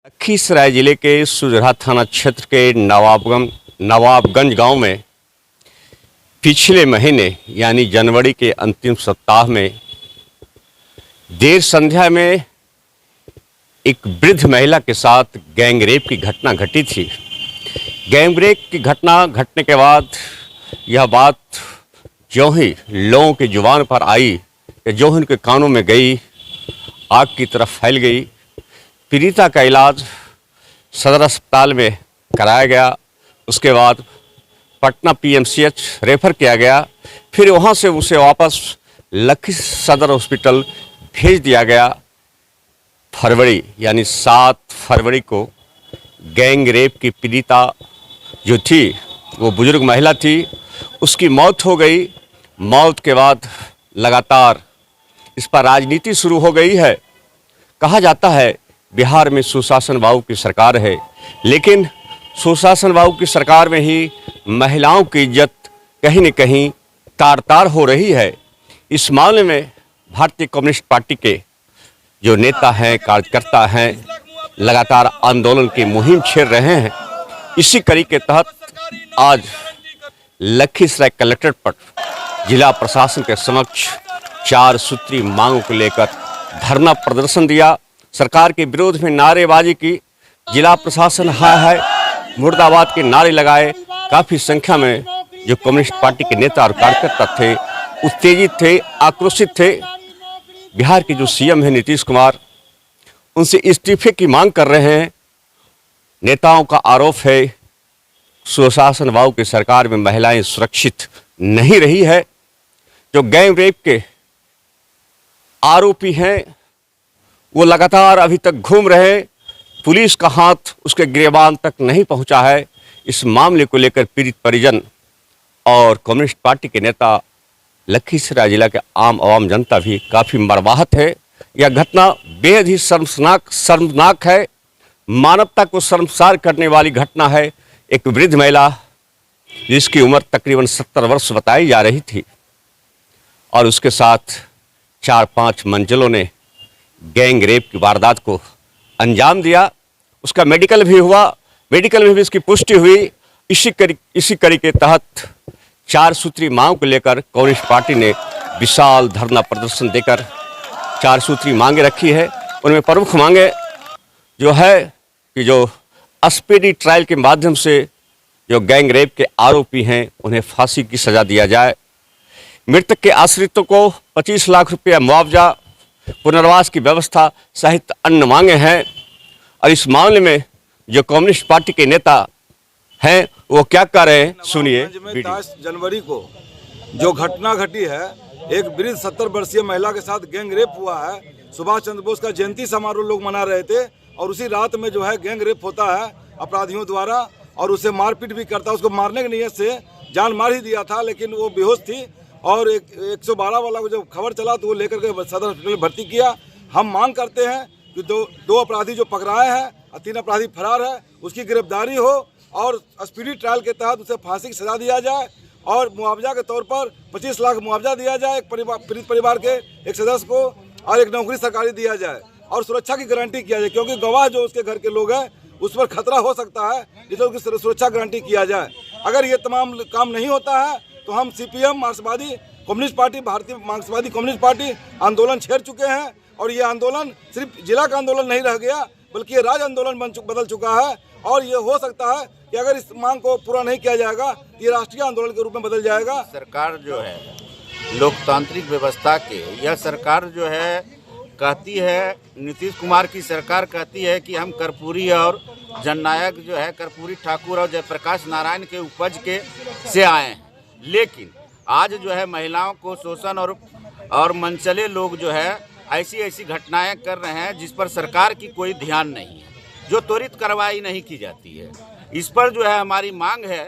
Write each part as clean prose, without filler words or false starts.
लखीसराय जिले के सुजरा थाना क्षेत्र के नवाबगंज गांव में पिछले महीने यानी जनवरी के अंतिम सप्ताह में देर संध्या में एक वृद्ध महिला के साथ गैंगरेप की घटना घटी थी। गैंगरेप की घटना घटने के बाद यह बात ज्यों ही लोगों की जुबान पर आई, जो उनके कानों में गई, आग की तरफ फैल गई। पीड़िता का इलाज सदर अस्पताल में कराया गया। उसके बाद पटना पीएमसीएच रेफर किया गया। फिर वहां से उसे वापस लखीसराय सदर हॉस्पिटल भेज दिया गया। फरवरी यानी 7 फरवरी को गैंग रेप की पीड़िता जो थी, वो बुजुर्ग महिला थी, उसकी मौत हो गई। मौत के बाद लगातार इस पर राजनीति शुरू हो गई है। कहा जाता है बिहार में सुशासन बाबू की सरकार है, लेकिन सुशासन बाबू की सरकार में ही महिलाओं की इज्जत कहीं न कहीं तार-तार हो रही है। इस मामले में भारतीय कम्युनिस्ट पार्टी के जो नेता हैं, कार्यकर्ता हैं, लगातार आंदोलन की मुहिम छेड़ रहे हैं। इसी कड़ी के तहत आज लखीसराय कलेक्ट्रेट पर जिला प्रशासन के समक्ष 4 सूत्री मांगों को लेकर धरना प्रदर्शन दिया। सरकार के विरोध में नारेबाजी की। जिला प्रशासन हाय मुर्दाबाद के नारे लगाए। काफ़ी संख्या में जो कम्युनिस्ट पार्टी के नेता और कार्यकर्ता थे, उत्तेजित थे, आक्रोशित थे। बिहार के जो सीएम हैं नीतीश कुमार, उनसे इस्तीफे की मांग कर रहे हैं। नेताओं का आरोप है सुशासन बाबू की सरकार में महिलाएं सुरक्षित नहीं रही है। जो गैंग रेप के आरोपी हैं वो लगातार अभी तक घूम रहे। पुलिस का हाथ उसके गिरबान तक नहीं पहुंचा है। इस मामले को लेकर पीड़ित परिजन और कम्युनिस्ट पार्टी के नेता, लखीसराय जिला के आम जनता भी काफ़ी मर्माहत है। यह घटना बेहद ही शर्मनाक है। मानवता को शर्मसार करने वाली घटना है। एक वृद्ध महिला जिसकी उम्र तकरीबन 70 वर्ष बताई जा रही थी और उसके साथ 4-5 मंजिलों ने गैंग रेप की वारदात को अंजाम दिया। उसका मेडिकल भी हुआ, मेडिकल में भी इसकी पुष्टि हुई। इसी कड़ी के तहत 4 सूत्री मांग को लेकर कम्युनिस्ट पार्टी ने विशाल धरना प्रदर्शन देकर 4 सूत्री मांगे रखी है। उनमें प्रमुख मांगे जो है कि जो स्पीडी ट्रायल के माध्यम से जो गैंग रेप के आरोपी हैं उन्हें फांसी की सज़ा दिया जाए। मृतक के आश्रितों को 25 लाख रुपया मुआवजा, पुनर्वास की व्यवस्था सहित अन्य मांगे हैं। और इस मामले में जो कम्युनिस्ट पार्टी के नेता हैं वो क्या कर रहे हैं, सुनिए। 10 जनवरी को जो घटना घटी है, एक वृद्ध 70 वर्षीय महिला के साथ गैंग रेप हुआ है। सुभाष चंद्र बोस का जयंती समारोह लोग मना रहे थे और उसी रात में जो है गैंग रेप होता है अपराधियों द्वारा और उसे मारपीट भी करता है। उसको मारने की नीयत से जान मार ही दिया था, लेकिन वो बेहोश थी और 112 वाला को जब खबर चला तो वो लेकर के सदर हॉस्पिटल में भर्ती किया। हम मांग करते हैं कि दो अपराधी जो पकड़ाए हैं और 3 अपराधी फरार है, उसकी गिरफ्तारी हो और स्पीडी ट्रायल के तहत उसे फांसी की सजा दिया जाए और मुआवजा के तौर पर 25 लाख मुआवजा दिया जाए एक पीड़ित परिवार के एक सदस्य को और एक नौकरी सरकारी दिया जाए और सुरक्षा की गारंटी किया जाए, क्योंकि गवाह जो उसके घर के लोग हैं उस पर खतरा हो सकता है, जिससे उसकी सुरक्षा गारंटी किया जाए। अगर ये तमाम काम नहीं होता है तो हम सीपीएम मार्क्सवादी कम्युनिस्ट पार्टी, भारतीय मार्क्सवादी कम्युनिस्ट पार्टी आंदोलन छेड़ चुके हैं और ये आंदोलन सिर्फ जिला का आंदोलन नहीं रह गया, बल्कि ये राज्य आंदोलन बदल चुका है। और ये हो सकता है कि अगर इस मांग को पूरा नहीं किया जाएगा ये राष्ट्रीय आंदोलन के रूप में बदल जाएगा। सरकार जो है लोकतांत्रिक व्यवस्था के, यह सरकार जो है कहती है, नीतीश कुमार की सरकार कहती है कि हम कर्पूरी और जननायक जो है कर्पूरी ठाकुर और जयप्रकाश नारायण के उपज के से आए हैं, लेकिन आज जो है महिलाओं को शोषण और मनचले लोग जो है ऐसी घटनाएं कर रहे हैं जिस पर सरकार की कोई ध्यान नहीं है, जो त्वरित कार्रवाई नहीं की जाती है। इस पर जो है हमारी मांग है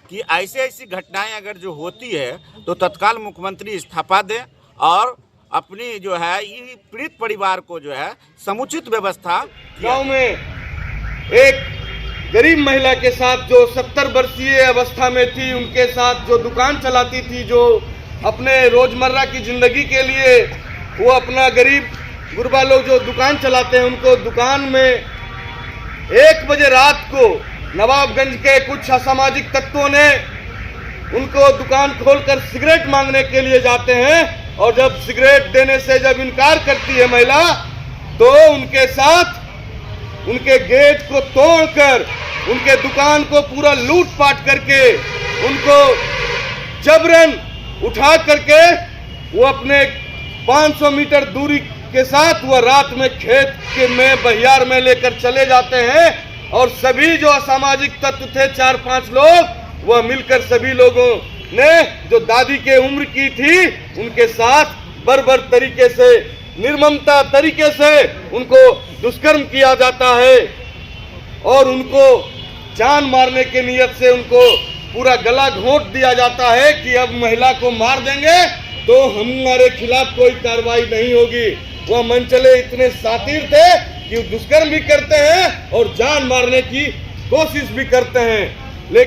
कि ऐसी घटनाएं अगर जो होती है तो तत्काल मुख्यमंत्री इस्तीफा दें और अपनी जो है ये पीड़ित परिवार को जो है समुचित व्यवस्था। गाँव में एक गरीब महिला के साथ जो 70 वर्षीय अवस्था में थी, उनके साथ जो दुकान चलाती थी, जो अपने रोजमर्रा की जिंदगी के लिए वो अपना गरीब गुरबा लोग जो दुकान चलाते हैं उनको दुकान में 1 बजे रात को नवाबगंज के कुछ असामाजिक तत्वों ने उनको दुकान खोलकर सिगरेट मांगने के लिए जाते हैं और जब सिगरेट देने से जब इनकार करती है महिला तो उनके साथ उनके गेट को तोड़कर उनके दुकान को पूरा लूटपाट करके उनको जबरन उठा करके वो अपने 500 मीटर दूरी के साथ वह रात में खेत के में बहियार में लेकर चले जाते हैं और सभी जो असामाजिक तत्व थे 4-5 लोग वह मिलकर सभी लोगों ने जो दादी के उम्र की थी उनके साथ बर्बर तरीके से निर्ममता तरीके से उनको दुष्कर्म किया जाता है और उनको जान मारने के नियत से उनको पूरा गला घोंट दिया जाता है कि अब महिला को मार देंगे तो हमारे खिलाफ कोई कार्रवाई नहीं होगी। वह मनचले इतने शातिर थे कि दुष्कर्म भी करते हैं और जान मारने की कोशिश भी करते हैं।